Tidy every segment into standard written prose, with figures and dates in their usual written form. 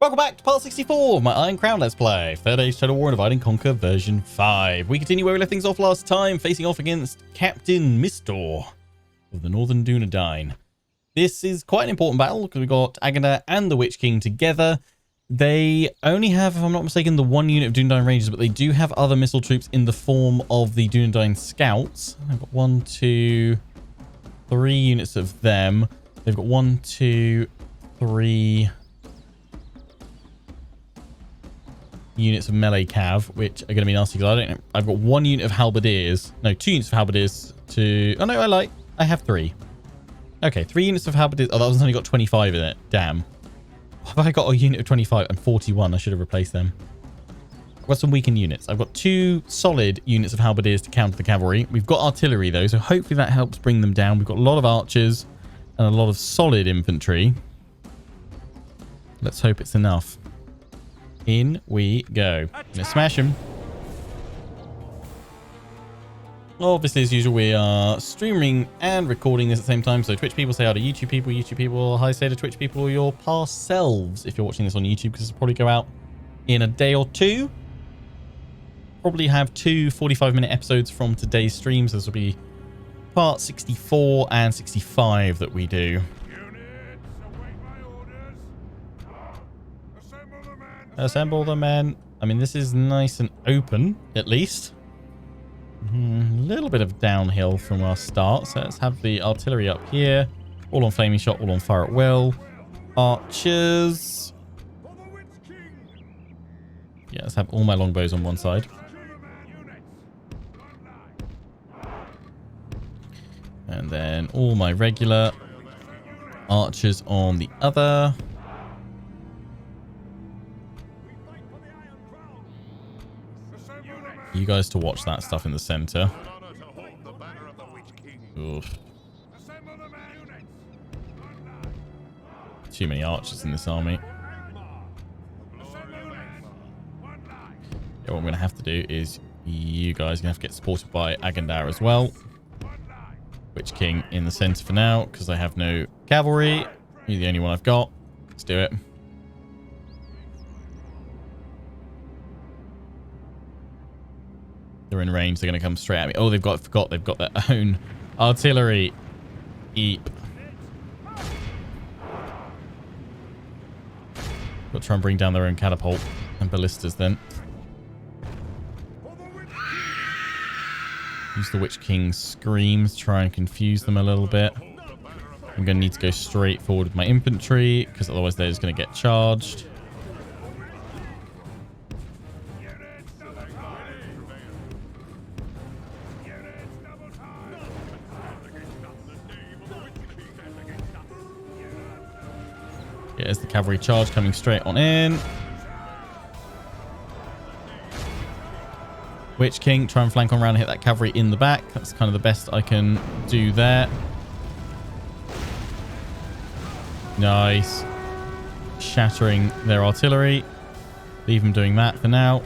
Welcome back to part 64 of my Iron Crown Let's Play. Third Age Total War and Divide and Conquer version 5. We continue where we left things off last time, facing off against Captain Mistor of the Northern Dunedain. This is quite an important battle because we've got Agandar and the Witch King together. They only have, if I'm not mistaken, the one unit of Dunedain Rangers, but they do have other missile troops in the form of the Dunedain Scouts. I've got 1, 2, 3 units of them. They've got 1, 2, 3... units of melee cav, which are going to be nasty because I don't know. I've got 1 unit of halberdiers. No, 2 units of halberdiers to... Oh, no, I have 3. Okay, 3 units of halberdiers. Oh, that one's only got 25 in it. Damn. Have I got a unit of 25 and 41? I should have replaced them. I've got some weakened units. I've got 2 solid units of halberdiers to counter the cavalry. We've got artillery, though, so hopefully that helps bring them down. We've got a lot of archers and a lot of solid infantry. Let's hope it's enough. In we go. Let's smash him. Obviously, as usual, we are streaming and recording this at the same time. So Twitch people say hi to YouTube people hi say to Twitch people, or your past selves if you're watching this on YouTube, because it'll probably go out in a day or two. Probably have 2 45-minute episodes from today's streams. This will be part 64 and 65 that we do. Assemble the men. I mean, this is nice and open, at least. A little bit of downhill from our start. So let's have the artillery up here. All on flaming shot, all on fire at will. Archers. Yeah, let's have all my longbows on one side. And then all my regular archers on the other. You guys to watch that stuff in the center. Oof. Too many archers in this army. Yeah, what I'm going to have to do is you guys are going to have to get supported by Agandar as well. Witch King in the center for now because I have no cavalry. You're the only one I've got. Let's do it. They're in range. They're going to come straight at me. Oh, they've got their own artillery. Eep. Got to try and bring down their own catapult and ballistas then. Use the Witch King's screams. Try and confuse them a little bit. I'm going to need to go straight forward with my infantry because otherwise they're just going to get charged. Here's the cavalry charge coming straight on in. Witch King, try and flank on around and hit that cavalry in the back. That's kind of the best I can do there. Nice. Shattering their artillery. Leave them doing that for now.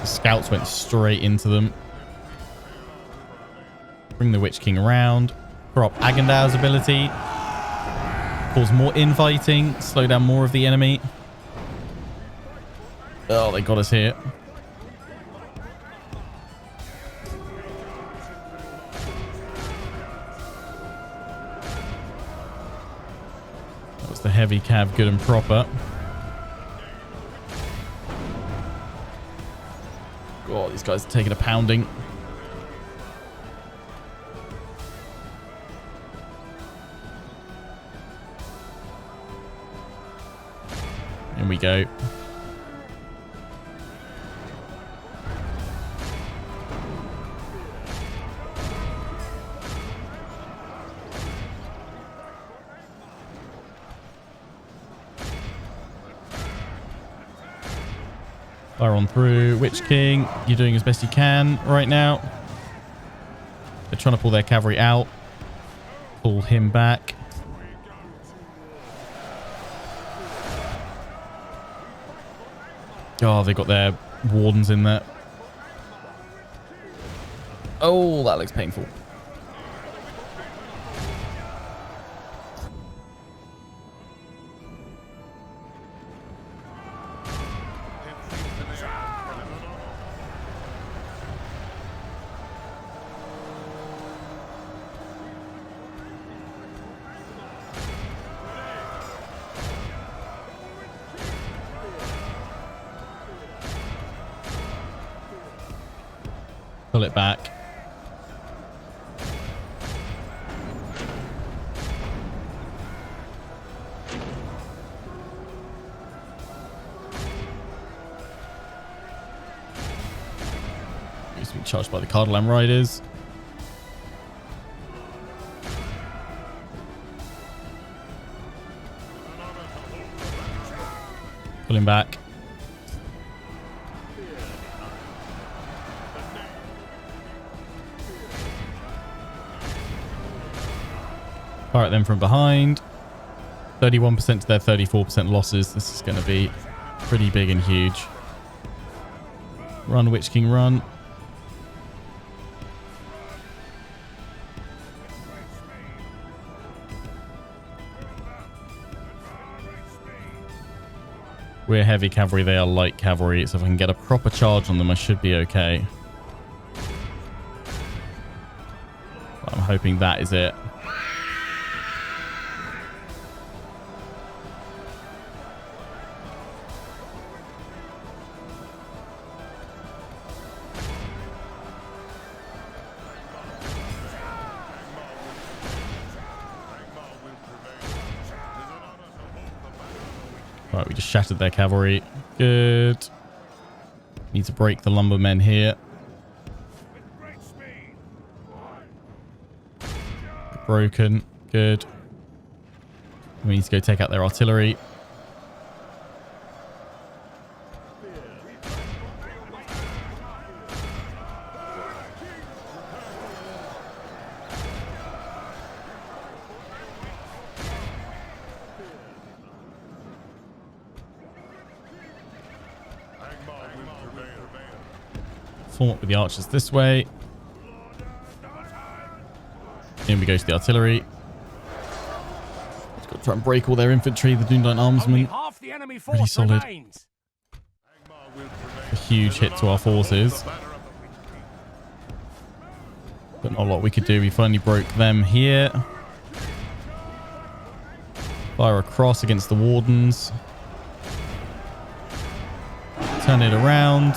The scouts went straight into them. Bring the Witch King around. Prop Agandar's ability. Cause more infighting, slow down more of the enemy. Oh, they got us here. That was the heavy cav, good and proper. God, these guys are taking a pounding. In we go. Fire on through. Witch King, you're doing as best you can right now. They're trying to pull their cavalry out. Pull him back. Oh, they got their wardens in there. Oh, that looks painful. Pull it back. Used to be charged by the Cardalam Riders. Pull him back. Fire at them from behind. 31% to their 34% losses. This is going to be pretty big and huge. Run, Witch King, run. We're heavy cavalry, they are light cavalry, so if I can get a proper charge on them, I should be okay. But I'm hoping that is it. Right, we just shattered their cavalry. Good. Need to break the lumbermen here. Broken. Good. We need to go take out their artillery. Form up with the archers this way. In we go to the artillery. Just got to try and break all their infantry. The Dundine armsmen. Pretty solid. A huge hit to our forces. But not a lot we could do. We finally broke them here. Fire across against the wardens. Turn it around.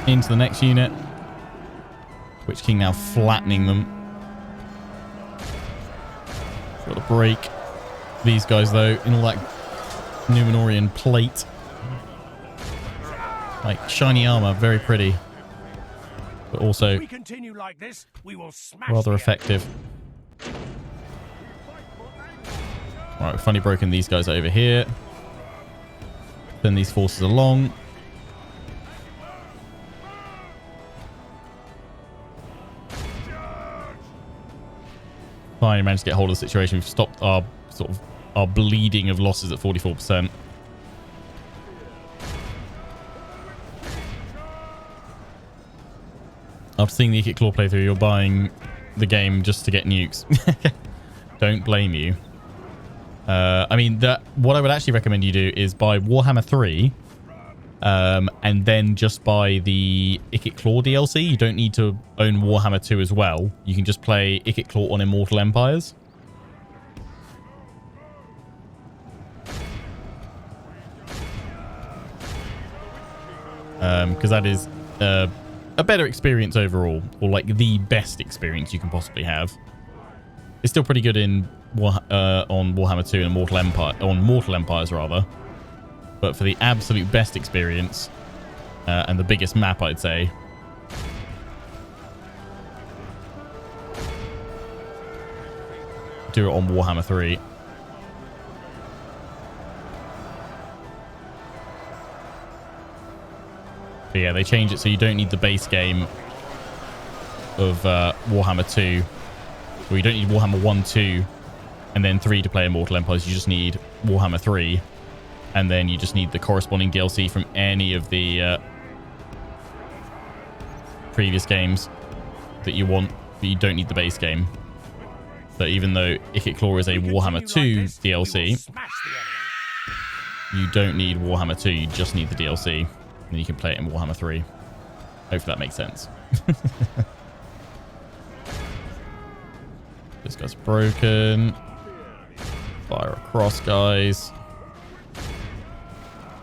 Into the next unit. Witch King now flattening them. Got to break these guys though in all that Numenorian plate. Like shiny armor, very pretty. But also if we continue like this, we will smash rather effective. Alright, we've finally broken these guys over here. Send these forces along. Finally managed to get hold of the situation. We've stopped our our bleeding of losses at 44%. After seeing the Ikit Claw playthrough, you're buying the game just to get nukes. Don't blame you. I mean, what I would actually recommend you do is buy Warhammer 3 and then just buy the Ikit Claw DLC. You don't need to own Warhammer 2 as well. You can just play Ikit Claw on Immortal Empires. Because that is a better experience overall, or like the best experience you can possibly have. It's still pretty good in on Warhammer 2 and Mortal Empires rather. But for the absolute best experience and the biggest map, I'd say, do it on Warhammer 3. But yeah, they change it so you don't need the base game of Warhammer 2. Well, you don't need Warhammer 1, 2, and then 3 to play Immortal Empires. You just need Warhammer 3. And then you just need the corresponding DLC from any of the previous games that you want, but you don't need the base game. So even though Ikit Claw is a Warhammer 2 DLC, you don't need Warhammer 2, you just need the DLC. And then you can play it in Warhammer 3. Hopefully that makes sense. This guy's broken. Fire across, guys.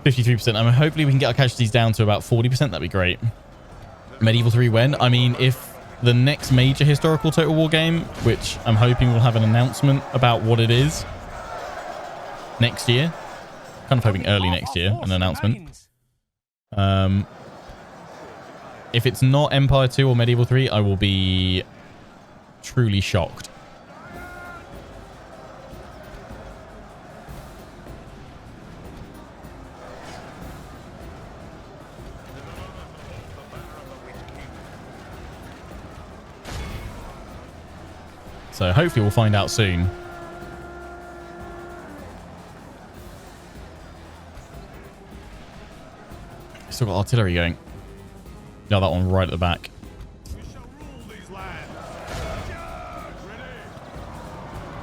53%. I mean, hopefully we can get our casualties down to about 40%. That'd be great. Medieval 3 when? I mean, if the next major historical Total War game, which I'm hoping will have an announcement about what it is next year. Kind of hoping early next year, an announcement. If it's not Empire 2 or Medieval 3, I will be truly shocked. So hopefully we'll find out soon. Still got artillery going. Yeah, that one right at the back.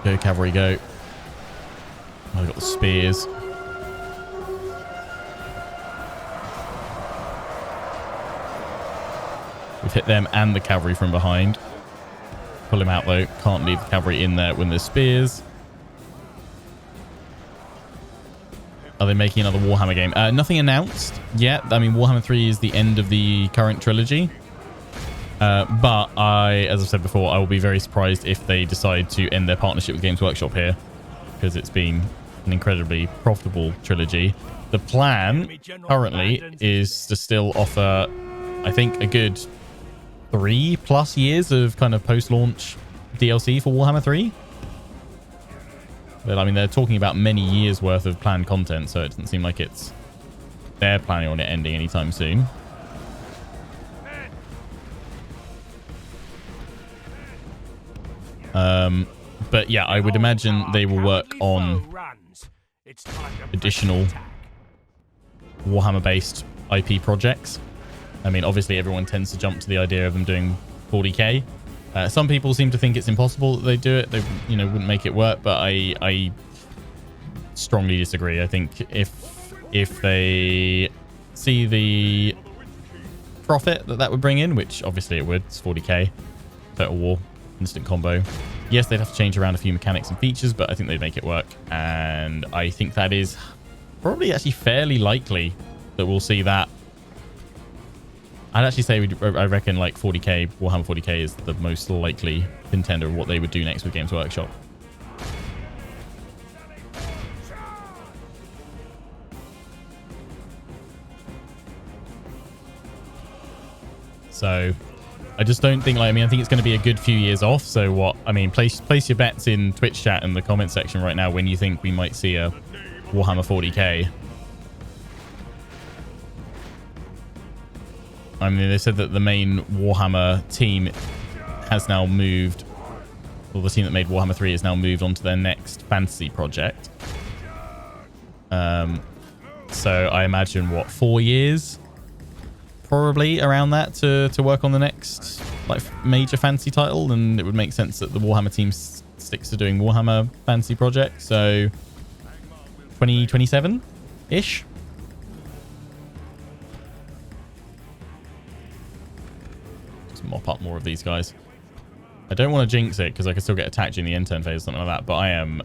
Go, cavalry, go. Oh, I've got the spears. We've hit them and the cavalry from behind. Pull him out, though. Can't leave the cavalry in there when there's spears. Are they making another Warhammer game? Nothing announced yet. I mean, Warhammer 3 is the end of the current trilogy. But as I've said before, I will be very surprised if they decide to end their partnership with Games Workshop here, because it's been an incredibly profitable trilogy. The plan currently is to still offer, I think, a good 3+ years of kind of post-launch DLC for Warhammer 3. But I mean, they're talking about many years worth of planned content, so it doesn't seem like they're planning on it ending anytime soon. But yeah, I would imagine they will work on additional Warhammer-based IP projects. I mean, obviously everyone tends to jump to the idea of them doing 40k. Some people seem to think it's impossible that they do it. They, wouldn't make it work, but I strongly disagree. I think if they see the profit that would bring in, which obviously it would, it's 40k, Total War, instant combo. Yes, they'd have to change around a few mechanics and features, but I think they'd make it work. And I think that is probably actually fairly likely that we'll see that. I'd actually say I reckon like 40k, Warhammer 40k is the most likely contender of what they would do next with Games Workshop. So I just don't think, I think it's going to be a good few years off. So what, place your bets in Twitch chat in the comment section right now when you think we might see a Warhammer 40k. I mean, they said that the main Warhammer team has now moved, or the team that made Warhammer 3 has now moved on to their next fantasy project. So I imagine, 4 years? Probably around that to work on the next major fantasy title, and it would make sense that the Warhammer team sticks to doing Warhammer fantasy projects. So 2027-ish? Mop up more of these guys. I don't want to jinx it because I could still get attacked in the end turn phase or something like that, but I am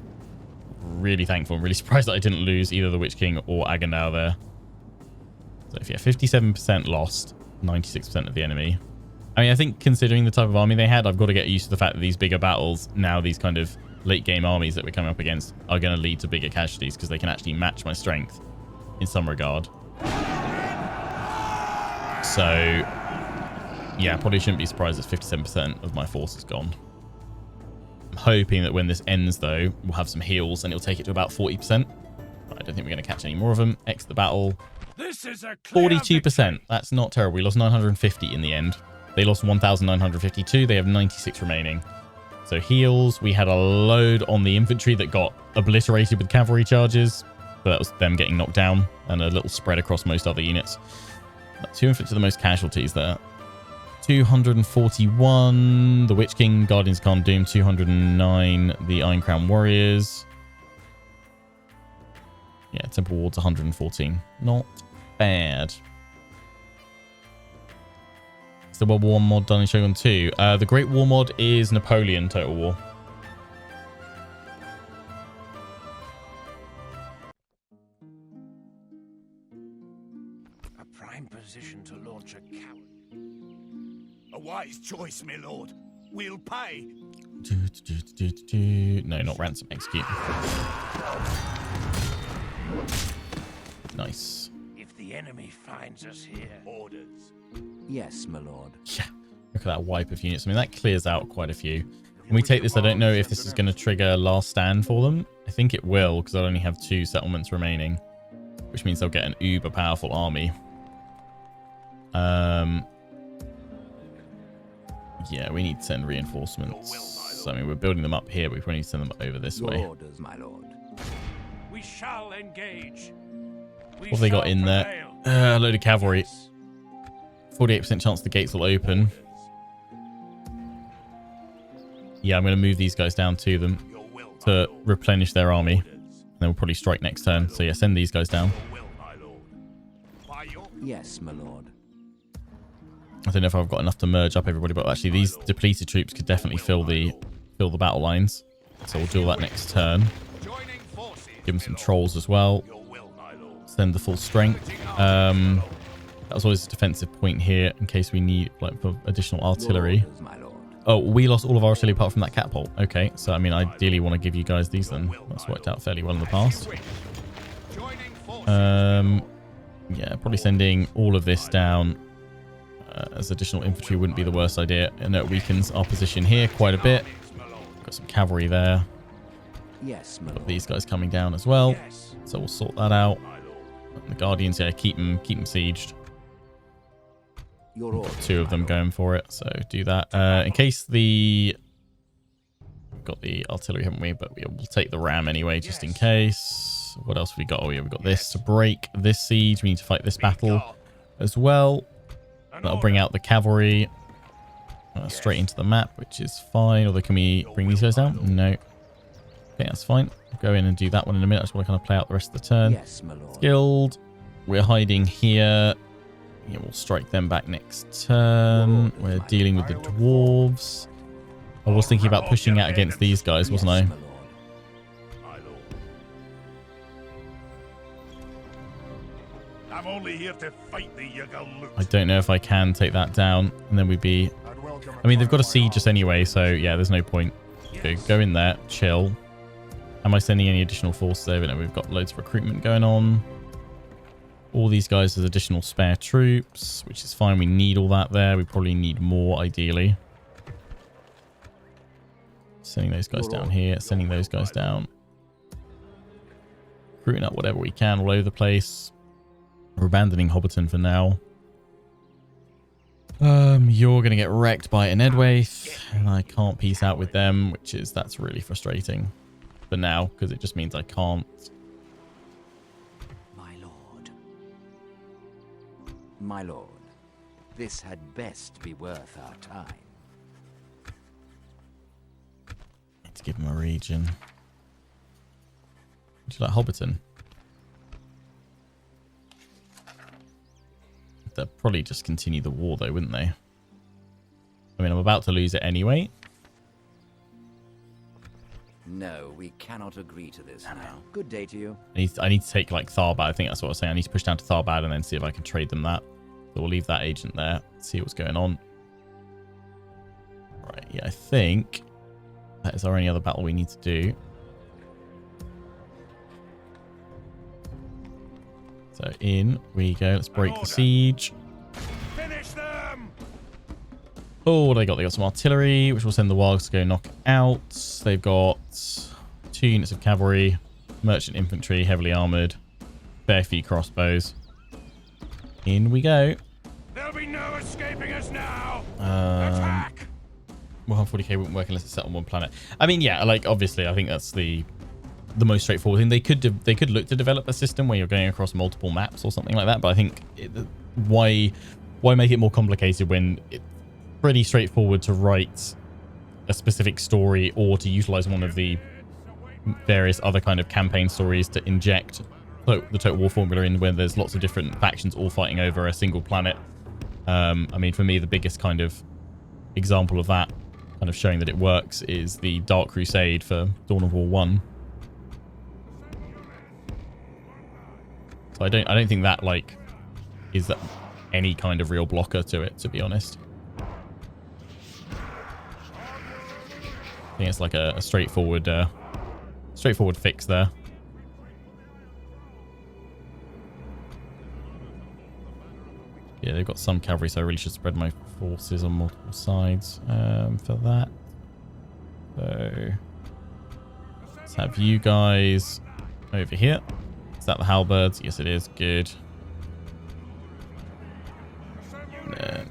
really thankful and really surprised that I didn't lose either the Witch King or Agandao there. So if 57% lost, 96% of the enemy. I think considering the type of army they had, I've got to get used to the fact that these bigger battles, now these kind of late game armies that we're coming up against, are going to lead to bigger casualties because they can actually match my strength in some regard. So yeah, probably shouldn't be surprised that 57% of my force is gone. I'm hoping that when this ends, though, we'll have some heals and it'll take it to about 40%. Right, I don't think we're going to catch any more of them. Exit the battle. This is a 42%. That's not terrible. We lost 950 in the end. They lost 1,952. They have 96 remaining. So heals. We had a load on the infantry that got obliterated with cavalry charges. But that was them getting knocked down and a little spread across most other units. 2 infantry, the most casualties there. 241, the Witch King, Guardians of Khan Doom, 209, the Iron Crown Warriors. Yeah, Temple Wards, 114. Not bad. Is the World War mod done in Shogun 2? The Great War mod is Napoleon Total War. A prime position to launch a coward. A wise choice, my lord. We'll pay. No, not ransom. Execute. Nice. If the enemy finds us here, orders. Yes, my lord. Yeah. Look at that wipe of units. I mean, that clears out quite a few. When we take this, I don't know if this is going to trigger last stand for them. I think it will, because I only have 2 settlements remaining, which means they'll get an uber powerful army. Yeah, we need to send reinforcements. I mean, we're building them up here, but we probably need to send them over this way. Orders, my lord. We shall engage. What have they got in there? A load of cavalry. 48% chance the gates will open. Yeah, I'm going to move these guys down to them to replenish their army. And then we'll probably strike next turn. So yeah, send these guys down. Yes, my lord. I don't know if I've got enough to merge up everybody, but actually these depleted troops could definitely fill the battle lines. So we'll do all that next turn. Give them some trolls as well. Send the full strength. That was always a defensive point here in case we need like for additional artillery. Oh, we lost all of our artillery apart from that catapult. Okay, so I mean, ideally want to give you guys these then. That's worked out fairly well in the past. Yeah, probably sending all of this down as additional infantry wouldn't be the worst idea. And it weakens our position here quite a bit. Got some cavalry there. Yes, got these guys coming down as well. So we'll sort that out. And the Guardians, yeah, keep them sieged. Got 2 of them going for it, so do that. In case we've got the artillery, haven't we? But we'll take the ram anyway, just in case. What else have we got? Oh yeah, we've got this to break this siege. We need to fight this battle as well. That'll bring out the cavalry straight into the map, which is fine. Although, can we bring these guys down? No. Okay, that's fine. I'll go in and do that one in a minute. I just want to kind of play out the rest of the turn. Yes, my lord. Skilled. We're hiding here. Yeah, we'll strike them back next turn. We're dealing with the dwarves. I was thinking about pushing out against these guys, wasn't I? I'm only here to fight the Yuggle. I don't know if I can take that down, and then we'd be... I mean, they've got a siege us anyway, so yeah, there's no point. Okay, go in there, chill. Am I sending any additional forces over? No, we've got loads of recruitment going on. All these guys as additional spare troops, which is fine. We need all that there. We probably need more, ideally. Sending those guys down here. Sending those guys down. Recruiting up whatever we can all over the place. We're abandoning Hobbiton for now. You're going to get wrecked by an Edwaith, and I can't peace out with them, that's really frustrating for now, because it just means I can't. My lord, this had best be worth our time. Need to give him a region. Would you like Hobbiton? They'll probably just continue the war though, wouldn't they? I mean, I'm about to lose it anyway. No, we cannot agree to this now. Good day to you. I need to take like Tharbad. I think that's what I was saying. I need to push down to Tharbad and then see if I can trade them that. So we'll leave that agent there. See what's going on. Right, yeah, I think that is our only other battle we need to do. So in we go. Let's break the siege. Finish them. Oh, what do they got? They got some artillery, which will send the Wargs to go knock out. They've got 2 units of cavalry, merchant infantry, heavily armored, fair few crossbows. In we go. There'll be no escaping us now. Attack. Well, 40k wouldn't work unless it's set on one planet. I mean, yeah, like obviously, I think that's the most straightforward thing. They could look to develop a system where you're going across multiple maps or something like that. But I think why make it more complicated when it's pretty straightforward to write a specific story or to utilize one of the various other kind of campaign stories to inject the Total War formula in, where there's lots of different factions all fighting over a single planet. I mean, for me, the biggest kind of example of that, kind of showing that it works, is the Dark Crusade for Dawn of War 1. So I don't think that like is that any kind of real blocker to it, to be honest. think it's like a straightforward fix there. Yeah, they've got some cavalry, so I really should spread my forces on multiple sides for that. So let's have you guys over here. Is that the halberds? Yes, it is. Good. And then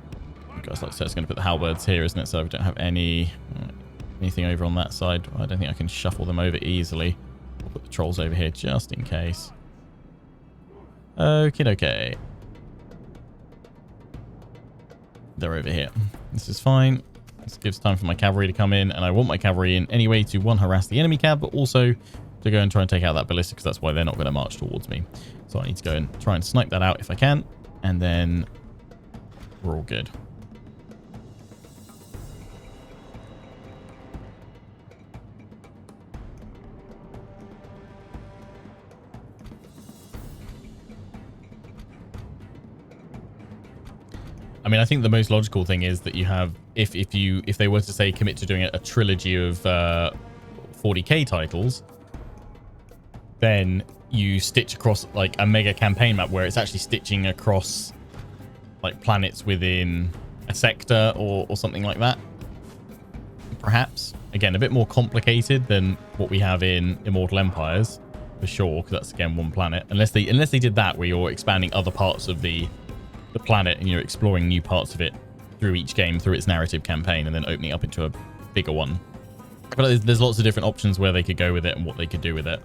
you guys, like I said, it's going to put the halberds here, isn't it? So we don't have anything over on that side. I don't think I can shuffle them over easily. I'll put the trolls over here just in case. Okay. They're over here. This is fine. This gives time for my cavalry to come in, and I want my cavalry in anyway to, one, harass the enemy cab, but also to go and try and take out that ballista, because that's why they're not going to march towards me. So I need to go and try and snipe that out if I can, and then we're all good. I mean, I think the most logical thing is that you have, if they were to say commit to doing a trilogy of 40k titles, then you stitch across like a mega campaign map where it's actually stitching across like planets within a sector or something like that. Perhaps, again, a bit more complicated than what we have in Immortal Empires, for sure, because that's again one planet. Unless they did that where you're expanding other parts of the planet and you're exploring new parts of it through each game, through its narrative campaign, and then opening up into a bigger one. But there's lots of different options where they could go with it and what they could do with it.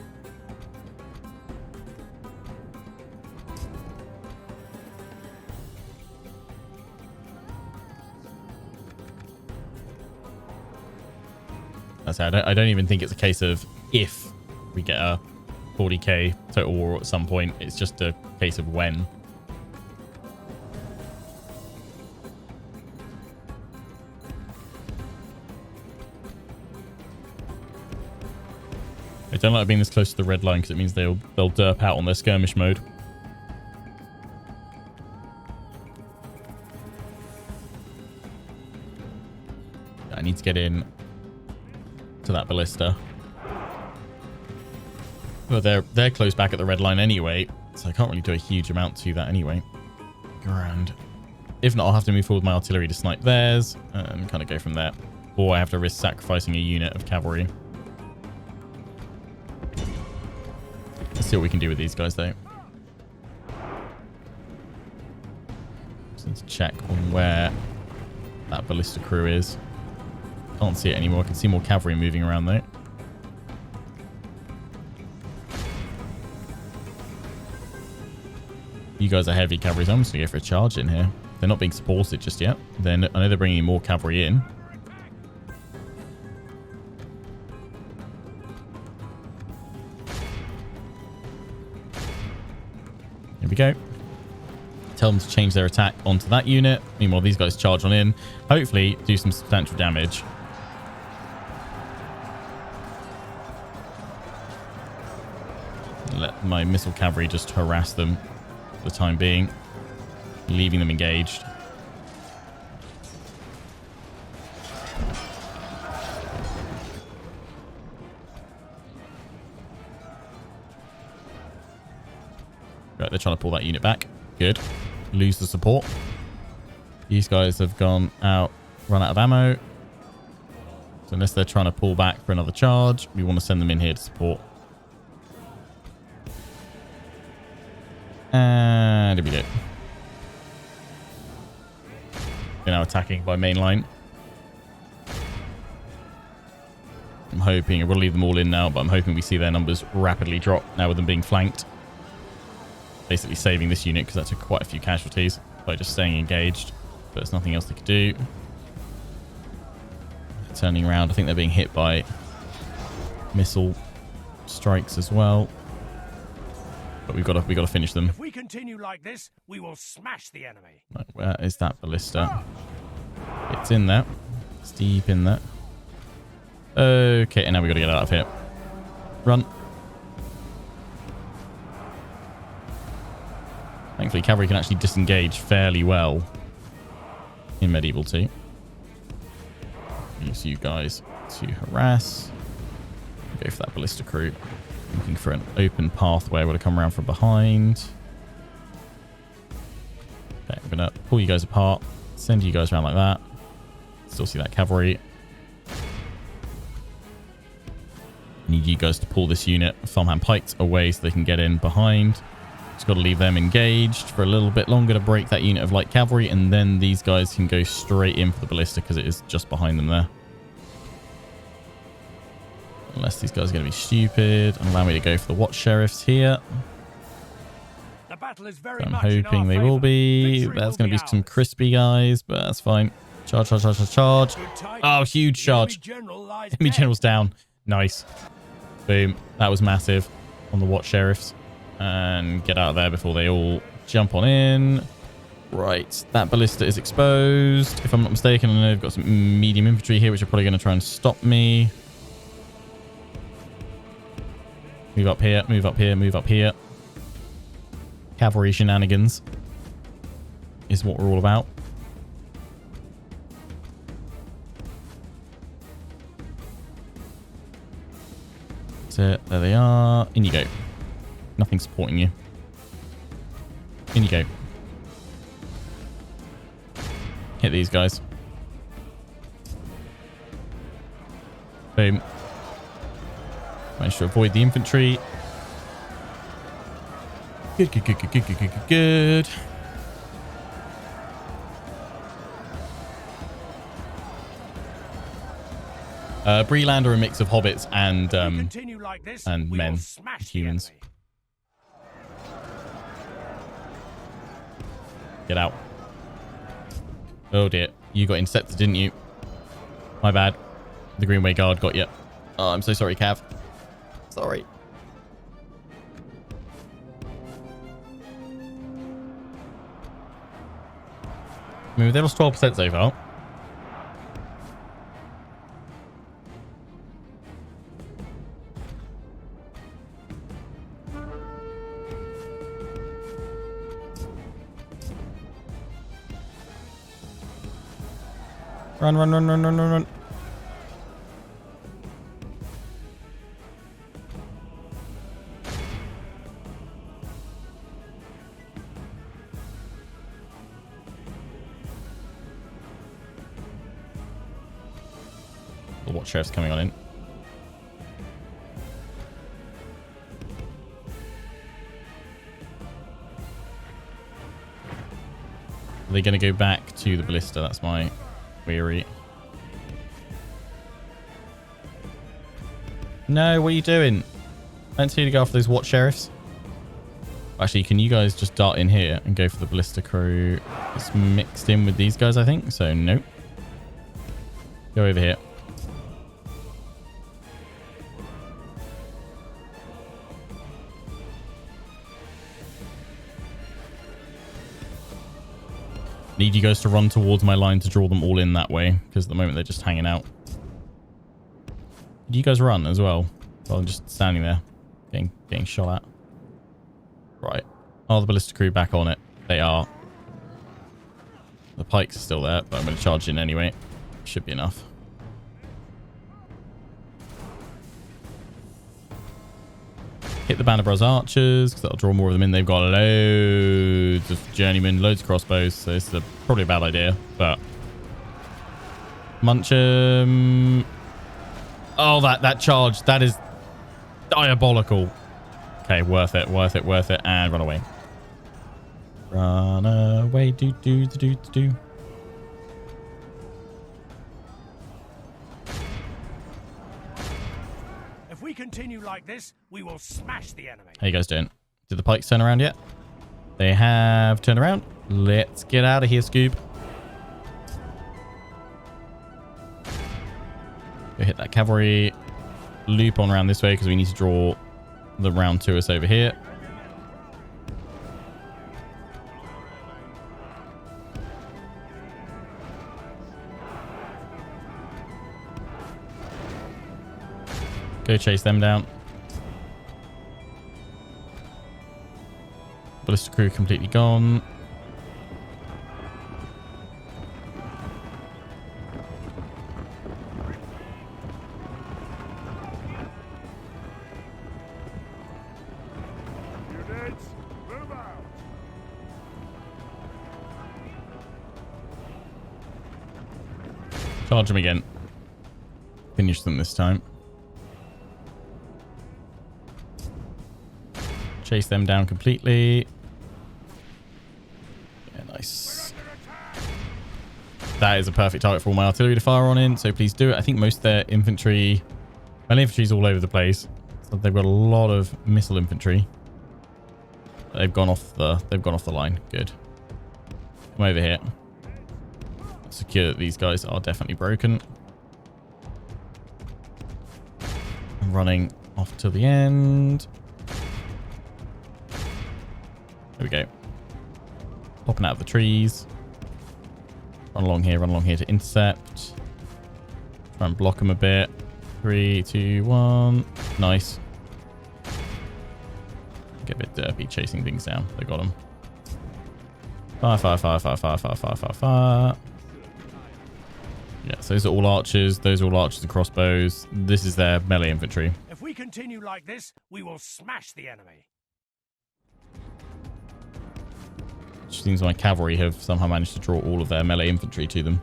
I don't even think it's a case of if we get a 40k total war at some point. It's just a case of when. I don't like being this close to the red line because it means they'll derp out on their skirmish mode. I need to get in to that ballista. Well, they're close back at the red line anyway, so I can't really do a huge amount to that anyway. Grand. If not, I'll have to move forward with my artillery to snipe theirs and kind of go from there. Or I have to risk sacrificing a unit of cavalry. Let's see what we can do with these guys, though. Just need to check on where that ballista crew is. Can't see it anymore. I can see more cavalry moving around, though. You guys are heavy cavalry, so I'm just going to go for a charge in here. They're not being supported just yet. Then I know they're bringing more cavalry in. Here we go. Tell them to change their attack onto that unit. Meanwhile, these guys charge on in. Hopefully, do some substantial damage. Let my missile cavalry just harass them for the time being, leaving them engaged. Right, they're trying to pull that unit back. Good. Lose the support. These guys have gone out, run out of ammo. So unless they're trying to pull back for another charge, we want to send them in here to support. And here we go. They're now attacking by main line. I'm hoping, we'll leave them all in now, but I'm hoping we see their numbers rapidly drop now with them being flanked. Basically saving this unit because that took quite a few casualties by just staying engaged. But there's nothing else they could do. Turning around, I think they're being hit by missile strikes as well. But we've got to finish them. If we continue like this, we will smash the enemy. Right, where is that ballista? It's in there. It's deep in there. Okay, and now we've got to get out of here. Run. Thankfully, cavalry can actually disengage fairly well in Medieval 2. Use you guys to harass. Go for that ballista crew. Looking for an open pathway where to come around from behind. Okay, I'm going to pull you guys apart. Send you guys around like that. Still see that cavalry. Need you guys to pull this unit farmhand pikes away so they can get in behind. Just got to leave them engaged for a little bit longer to break that unit of light cavalry, and then these guys can go straight in for the ballista because it is just behind them there. Unless these guys are going to be stupid and allow me to go for the watch sheriffs here. The battle is very I'm much in hoping our they favor. will be. Victory There's will going to be some ours. crispy guys, but that's fine. Charge, charge, charge, charge, charge. Good time. Oh, huge The enemy charge. general lies Enemy dead. general's down. Nice. Boom. That was massive on the watch sheriffs. And get out of there before they all jump on in. Right. That ballista is exposed. If I'm not mistaken, I know they've got some medium infantry here, which are probably going to try and stop me. Move up here, move up here, move up here. Cavalry shenanigans is what we're all about. So there they are. In you go. Nothing's supporting you. In you go. Hit these guys. Boom. Managed to avoid the infantry. Good, good, good, good, good, good, good, good, good. Breland are a mix of hobbits and If we continue like this, we will men, smash the humans. enemy. Get out. Oh dear. You got intercepted, didn't you? My bad. The Greenway Guard got you. Oh, I'm so sorry, Cav. Sorry. I mean, they lost 12% so far. Run, run, run, run, run, run, run. The watch sheriff's coming on in. Are they going to go back to the ballista? That's my query. No, what are you doing? I don't see you to go after those watch sheriffs. Actually, can you guys just dart in here and go for the ballista crew? It's mixed in with these guys, I think. So, nope. Go over here. Need you guys to run towards my line to draw them all in that way, because at the moment they're just hanging out. Do you guys run as well? Well, I'm just standing there, getting shot at. Right. Are the ballista crew back on it? They are. The pikes are still there, but I'm going to charge in anyway. Should be enough. Hit the Band of Bros archers, because that'll draw more of them in. They've got loads of journeymen, loads of crossbows, so this is probably a bad idea, but... Munch 'em. Oh, that charge, that is diabolical. Okay, worth it, worth it, worth it, and run away. Run away, do, do, do, do, do. If we continue like this, we will smash the enemy. How you guys doing? Did the pikes turn around yet? They have turned around. Let's get out of here, Scoob. Go hit that cavalry. Loop on around this way because we need to draw the round to us over here. Go chase them down. Ballista crew completely gone. Charge them again. Finish them this time. Chase them down completely. Yeah, nice. That is a perfect target for all my artillery to fire on in, so please do it. I think most of their infantry... Melee infantry is all over the place. So they've got a lot of missile infantry. They've gone off the line. Good. Come over here. Secure that these guys are definitely broken. I'm running off to the end. There we go. Popping out of the trees. Run along here to intercept. Try and block them a bit. 3, 2, 1. Nice. Get a bit derpy chasing things down. They got them. Fire, fire, fire, fire, fire, fire, fire, fire, fire. Yes, those are all archers. Those are all archers and crossbows. This is their melee infantry. If we continue like this, we will smash the enemy. Which seems my cavalry have somehow managed to draw all of their melee infantry to them.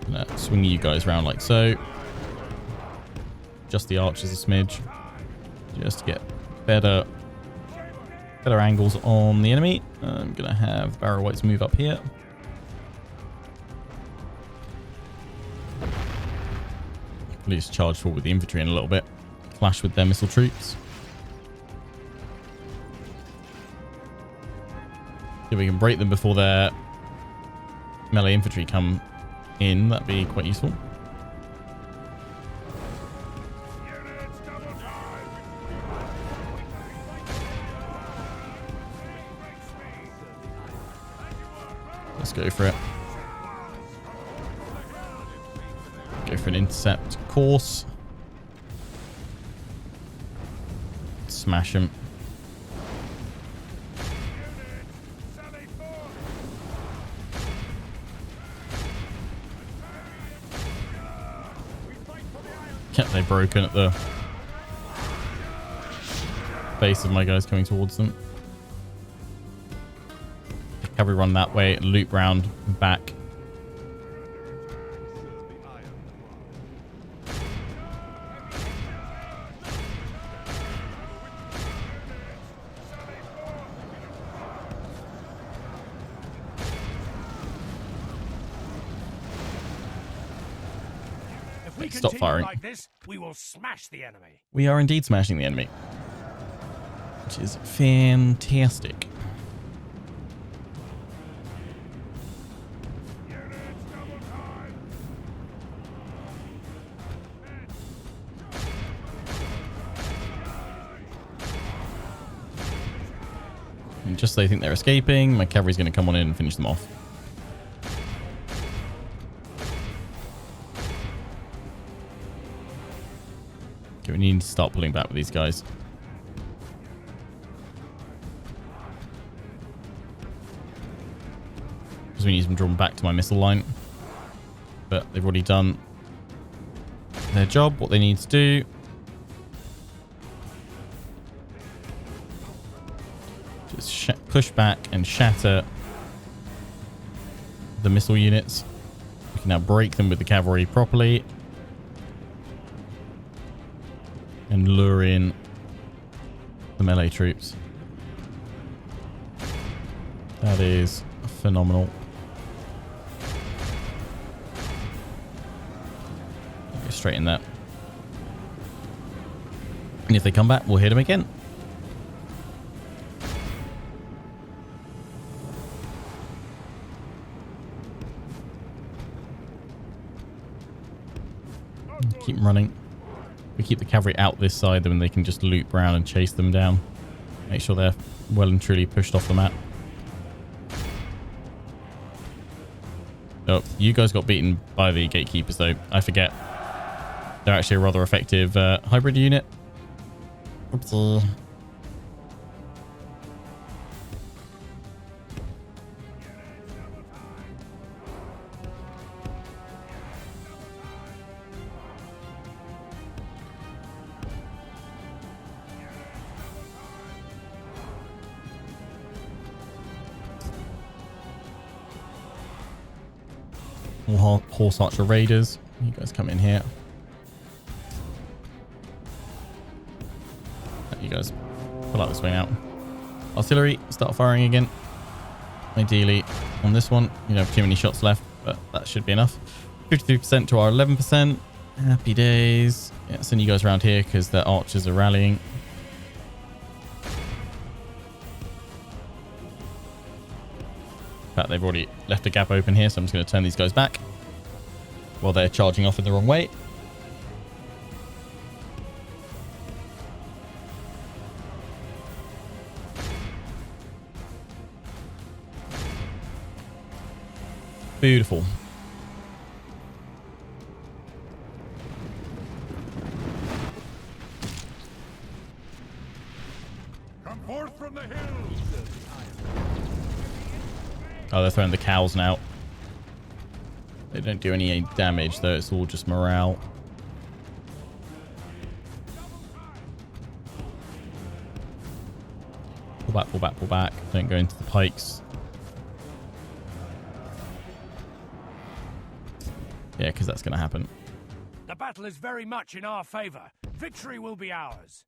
Gonna swing you guys around like so. Just the archers a smidge. Just to get better angles on the enemy. I'm gonna have barrow whites move up here. Please charge forward with the infantry in a little bit. Clash with their missile troops. If we can break them before their melee infantry come in, that'd be quite useful. Let's go for it. Go for an intercept course. Smash him. Kept they broken at the base of my guys coming towards them. Cavalry run that way, loop round back. If we Stop continue firing. like this, we will smash the enemy. We are indeed smashing the enemy, which is fantastic. And just so they think they're escaping, my cavalry's going to come on in and finish them off. Okay, we need to start pulling back with these guys. Because we need them drawn back to my missile line. But they've already done their job, what they need to do. Just push back and shatter the missile units. We can now break them with the cavalry properly. And lure in the melee troops. That is phenomenal. Go straight in that. And if they come back, we'll hit them again. Keep them running. We keep the cavalry out this side, then they can just loop around and chase them down. Make sure they're well and truly pushed off the map. Oh, you guys got beaten by the gatekeepers though. I forget. They're actually a rather effective hybrid unit. Oopsie. More horse archer raiders. You guys come in here. You guys pull out this way now. Artillery, start firing again. Ideally, on this one, you don't have too many shots left, but that should be enough. 53% to our 11%. Happy days. Yeah, send you guys around here because the archers are rallying. In fact, they've already left a gap open here, so I'm just going to turn these guys back while they're charging off in the wrong way. Beautiful. Come forth from the hills. Oh, they're throwing the cows now. They don't do any damage, though. It's all just morale. Pull back, pull back, pull back. Don't go into the pikes. Yeah, because that's going to happen. The battle is very much in our favor. Victory will be ours.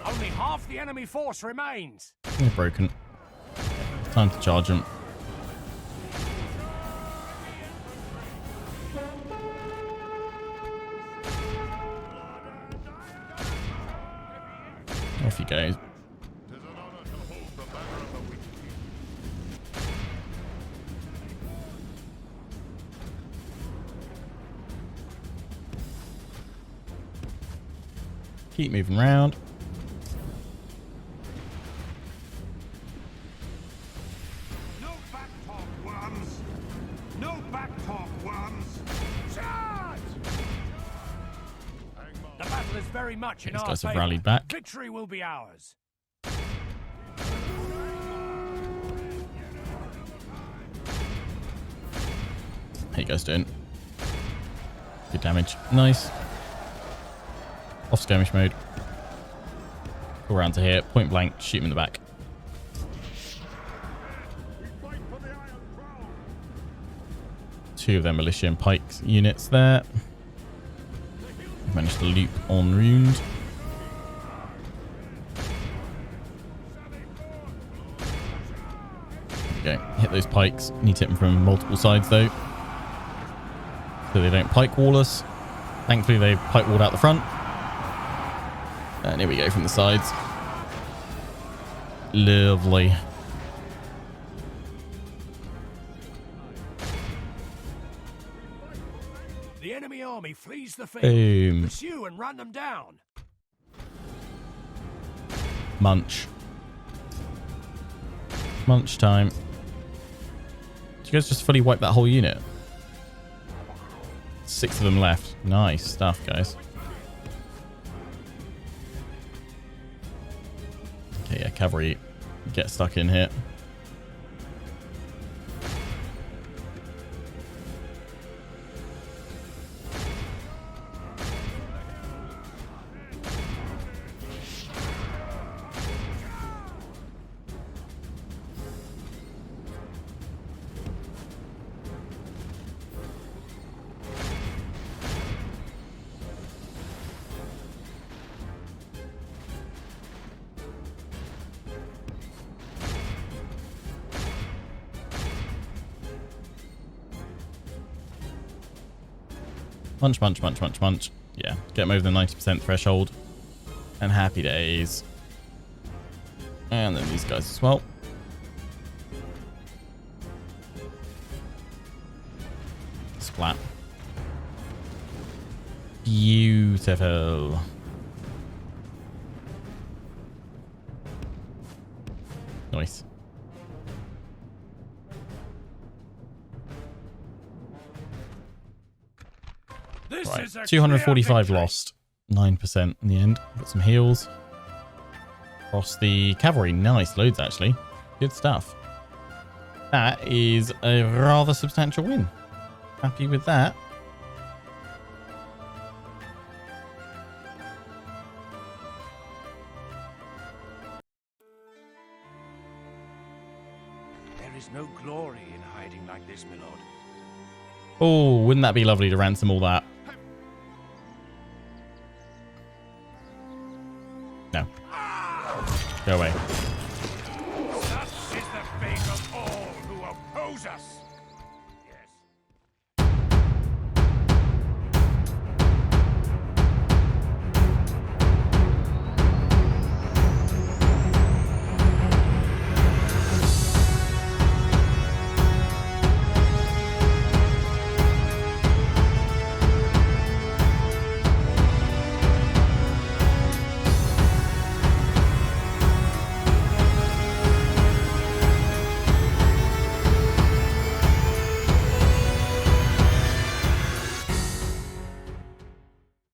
Only half the enemy force remains. They're broken. Time to charge them. Off you go. Keep moving around. No back talk, worms. No back talk, worms. Charge! The battle is very much in These our guys have favor. rallied back. Victory will be ours. How you guys doing? Good damage. Nice. Off skirmish mode. Go around to here. Point blank. Shoot him in the back. Two of their militia and pikes units there. Managed to loop on ruined. There we go. Hit those pikes. Need to hit them from multiple sides though, so they don't pike wall us. Thankfully they pike walled out the front. And here we go from the sides. Lovely. The enemy army flees the field. Boom. Pursue and run them down. Munch. Munch time. Did you guys just fully wipe that whole unit? 6 of them left. Nice stuff, guys. Okay, yeah, cavalry get stuck in here. Munch, munch, munch, munch, munch. Yeah, get them over the 90% threshold. And happy days. And then these guys as well. Splat. Beautiful. Nice. Right, 245 lost, 9% in the end. Got some heals. Across the cavalry, nice loads actually. Good stuff. That is a rather substantial win. Happy with that. is no glory in hiding like this, my lord. Oh, wouldn't that be lovely to ransom all that? No. Go away. Such is the fate of all who oppose us.